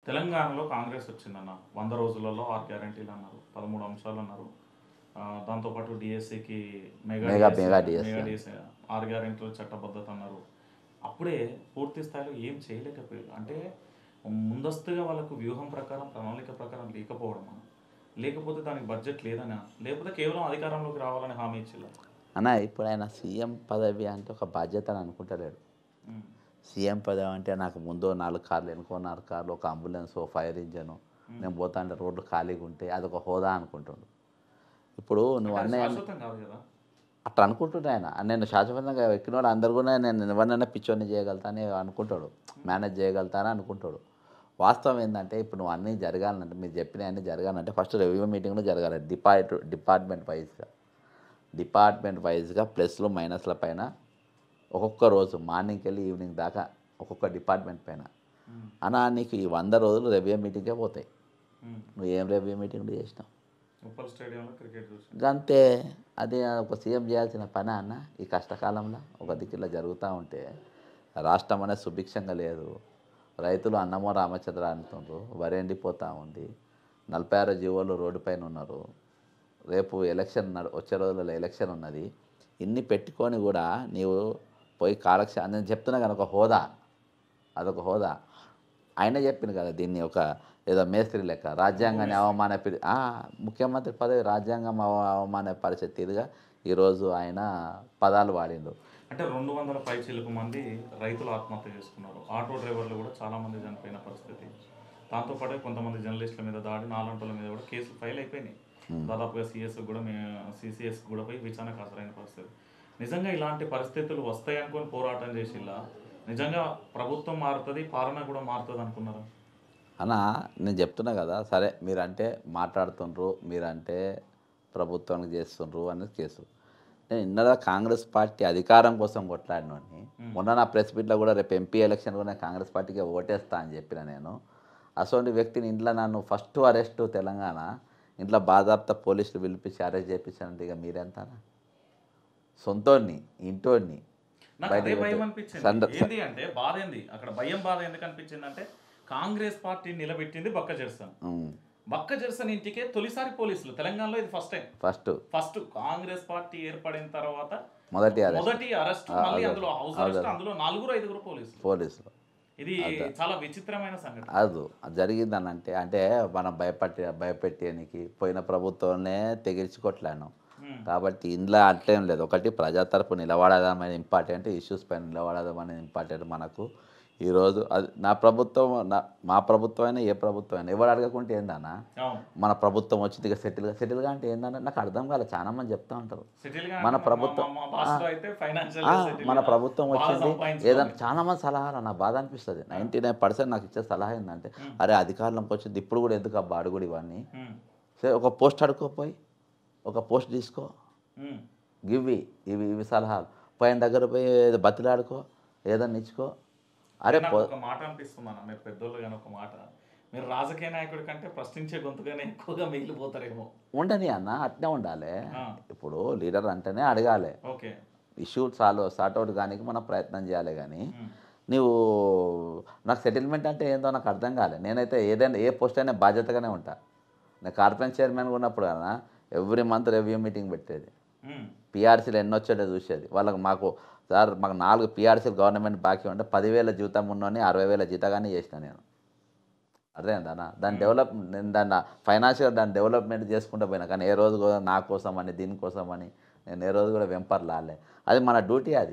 తెలంగాణలో కాంగ్రెస్ వచ్చిందన్న 100 రోజులలో 6 గ్యారంటీలు అన్నారు. 13 అంశాలు అన్నారు. దాంతోపాటు డీఎస్సీకి mega mega DSC mega mega DSC DSC 6 గ్యారంటీలు చట్టబద్ధత అన్నారు. అప్పుడే పూర్తి స్థాయిలో ఏం చేయలేకపోయారు. అంటే ముందస్తుగా వాళ్ళకు వ్యూహం ప్రకారం, ప్రణాళిక ప్రకారం లేకపోవడమా? లేకపోతే దానికి బడ్జెట్ లేదనా? లేకపోతే కేవలం అధికారంలోకి రావాలని హామీ ఇచ్చిల్లా? అన్న ఇప్పుడు ఆయన సీఎం పదవి అంటే ఒక బాధ్యత అని అనుకుంటలేడు. హ్మ్. సీఎం పదవి అంటే నాకు ముందో 4 కార్లు, వెనుకో 4 కార్లు, ఒక అంబులెన్స్, ఓ ఫైర్ ఇంజను, హ్మ్. నేను పోతా అంటే రోడ్లు ఖాళీగా ఉంటే అదొక హోదా అనుకుంటుండు. ఇప్పుడు నువ్వు అంటే అది అన్నయ్య శాశ్వతం కాదు కదా! అట్లా అనుకుంటుండే ఆయన. నేను శాశ్వతంగా ఎక్కినోడు అందరు కూడా నేను ఎవరినైనా పిచ్చోడిని చేయగలుగుతా అని అనుకుంటాడు. మేనేజ్ చేయగలుగుతా అని అనుకుంటాడు. వాస్తవం ఏంటంటే ఇప్పుడు నువ్వు అన్నీ జరగాలంటే మీరు చెప్పినవన్నీ జరగాలంటే ఫస్ట్ రెవెన్యూ మీటింగ్లో జరగాలి. డిపార్ట్మెంట్ వైజ్గా ప్లస్లు మైనస్ల పైన ఒక్కొక్క రోజు మార్నింగ్కి వెళ్ళి ఈవినింగ్ దాకా ఒక్కొక్క డిపార్ట్మెంట్ పైన హ్మ్. అన్నా నీకు ఈ 100 రోజులు రెవెన్యూ మీటింగే పోతాయి. హ్మ్. నువ్వు ఏం రెవెన్యూ మీటింగ్లు చేసినావు? ఉప్పల్ స్టేడియంలో క్రికెట్ చూసాను. గంతే. అది ఒక సీఎం చేయాల్సిన పని అన్న ఈ కష్టకాలంలో ఒక దిక్కులో జరుగుతూ ఉంటే రాష్ట్రం అనేది సుభిక్షంగా లేదు. రైతులు అన్నమో రామచంద్ర అంటుండ్రు, వరి ఎండిపోతూ ఉంది, 46 జీవోలు రోడ్డు పైన ఉన్నారు. రేపు ఎలక్షన్ వచ్చే రోజులలో ఎలక్షన్ ఉన్నది. ఇన్ని పెట్టుకొని కూడా నీవు పోయి కాలక్షేపం నేను చెప్తున్నా కానీ ఒక హోదా, అదొక హోదా. ఆయనే చెప్పింది కదా దీన్ని ఒక ఏదో మేస్త్రి లెక్క రాజ్యాంగాన్ని ముఖ్యమంత్రి పదవి రాజ్యాంగం అవమానపరిచే తీరుగా ఈరోజు ఆయన పదాలు వాడిండు. అంటే 200 పైచిలుకు మంది రైతులు ఆత్మహత్య చేసుకున్నారు. ఆటో డ్రైవర్లు కూడా చాలామంది చనిపోయిన పరిస్థితి. దాంతోపాటు కొంతమంది జర్నలిస్టుల మీద దాడి, నాలంటోళ్ళ మీద కూడా కేసులు ఫైల్ అయిపోయినాయి. దాదాపుగా సిసిఎస్ కూడా పోయి విచారణకు హాజరైన పరిస్థితి. నిజంగా ఇలాంటి పరిస్థితులు వస్తాయి అనుకొని పోరాటం చేసిల్లా? నిజంగా ప్రభుత్వం మారుతుంది, పాలన కూడా మారుతుంది అనుకున్నారా? అన్న నేను చెప్తున్నా కదా, సరే మీరంటే మాట్లాడుతుండ్రు, మీరంటే ప్రభుత్వానికి చేస్తుండ్రు అనేది కేసు. నేను ఇన్నదా కాంగ్రెస్ పార్టీ అధికారం కోసం కొట్లాడినోడిని. మొన్న నా ప్రెస్ మీట్లో కూడా రేపు ఎంపీ ఎలక్షన్ కూడా నేను కాంగ్రెస్ పార్టీకి ఓటేస్తా అని చెప్పిన నేను. అటువంటి వ్యక్తిని ఇంట్లో నన్ను ఫస్ట్ అరెస్టు తెలంగాణ ఇంట్లో బాధాప్త పోలీసులు పిలిపించి అరెస్ట్ చేయించానంటే ఇక మీరెంతనా? సొంతోడిని, ఇంటోడిని నాకు అదే భయం అనిపించింది. ఏంది అంటే బాధ ఏంది అక్కడ, భయం బాధ ఎందుకు అనిపించింది అంటే కాంగ్రెస్ పార్టీ నిలబెట్టింది బక్క జెర్సన్. బక్క జెర్సన్ ఇంటికే తొలిసారి పోలీసులు తెలంగాణలో, ఇది first time. First Congress party ఏర్పడిన తర్వాత మొదటి అరెస్ట్, మళ్ళీ అందులో హౌస్ అరెస్ట్, అందులో 4-5 పోలీసులు. ఇది చాలా విచిత్రమైన సంఘటన. అది జరిగిందని అంటే మనం భయపెట్టేనికి పోయిన ప్రభుత్వాన్ని తెగిర్చి కొట్లాను. కాబట్టి ఇందులో అట్లేం లేదు. ఒకటి ప్రజా తరపు నిలబడదామని ఇంపార్టెంట్, ఇష్యూస్ పైన నిలబడదామని ఇంపార్టెంట్ మనకు. ఈరోజు అది మా ప్రభుత్వం అయినా ఏ ప్రభుత్వం అయినా ఎవరు అడగకుంటే ఏందన్నా మన ప్రభుత్వం వచ్చింది ఇక సెటిల్గా అంటే ఏందన్నా నాకు అర్థం కాలేదు. చాలా మంది చెప్తా ఉంటారు మన ప్రభుత్వం వచ్చింది ఏదన్నా. చాలా మంది సలహాలు నాకు బాధ అనిపిస్తుంది. 99% నాకు ఇచ్చే సలహా ఏంటంటే అరే అధికారంలోకి వచ్చింది ఇప్పుడు కూడా ఎందుకు అబ్బా అడుగుడు ఇవన్నీ, సరే ఒక పోస్ట్ అడుకోపోయి ఒక పోస్ట్ తీసుకో, ఇవి సలహాలు పైన దగ్గర పోయి బతిలాడుకో, ఏదన్నా ఇచ్చుకో. అరే ఒక మాట అనిపిస్తుందన్న, మీరు పెద్దోళ్ళు కానీ ఒక మాట, మీరు రాజకీయ నాయకుడి కంటే ప్రశ్నించే గొంతుగానే ఎక్కువగా మిగిలిపోతారేమో. ఉండని అన్న, అట్నే ఉండాలి. ఇప్పుడు లీడర్ అంటేనే అడగాలి, ఓకే ఇష్యూ సార్ట్అవుట్ కానీ మనం ప్రయత్నం చేయాలి. కానీ నువ్వు నాకు సెటిల్మెంట్ అంటే ఏందో నాకు అర్థం కాలే. నేనైతే ఏదైనా ఏ పోస్ట్ అయినా బాధ్యతగానే ఉంటా. నేను కార్పొరేషన్ చైర్మన్గా ఉన్నప్పుడు కదా ఎవ్రీ మంత్ రివ్యూ మీటింగ్ పెట్టేది. పిఆర్సీలు ఎన్ని వచ్చాడో చూసేది. మాకు 4 పిఆర్సీలు గవర్నమెంట్ బాకీ ఉంటే 10,000 జీతం ఉన్నోని 60,000 జీతగానే చేసిన నేను. అర్థమైందన్న. నేను దాన్ని ఫైనాన్షియల్గా దాన్ని డెవలప్మెంట్ చేసుకుంటూ పోయినా. కానీ ఏ రోజు కూడా నా కోసం అని దీనికోసం అని నేను ఏ రోజు కూడా వెంపర్లాలే. అది మన డ్యూటీ అది.